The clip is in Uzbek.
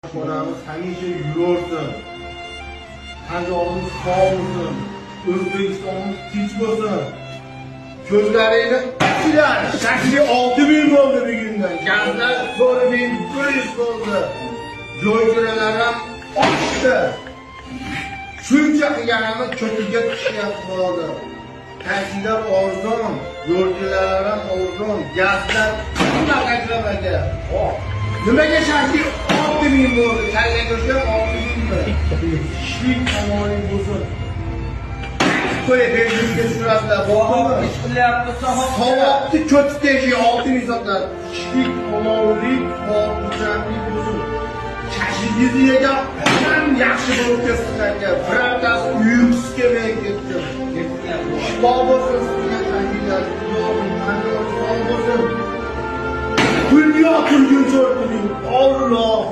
Onamiz hamisha yursin. Tanjog'imiz sog' bo'lsin. O'zbekistonimiz tinch bo'lsin. Ko'zlaringni ochinglar. Shakli 6000 bo'ldi bugundan. Gazlar 4500 bo'ldi. Joy-joylar ham oshdi. Shuncha qilganimiz cho'tiga tushyapti bo'ldi. Taksilar arzon, yo'lchilar ham arzon, gazlar qanaqa qilmaga. Nimaga shakli 6000 bo'ldi? Kalla go'shti 6000 mi? Ishlik tomoning bo'lsin. Qo'y belgiga tushiradilar. Bo'ldimi? Ish qilyapti Savobni cho'tidagi 6000 sotiladi. Ishlik tomonlik, xotirjamlik bo'lsin. Kashingizni yegan odam yaxshi bo'lib ketsin aka. Birontasi uyqusi kelmay ketdi. Shifo bo'lsin sizga shakillar. Dunyo turgun so'rdim. Alloh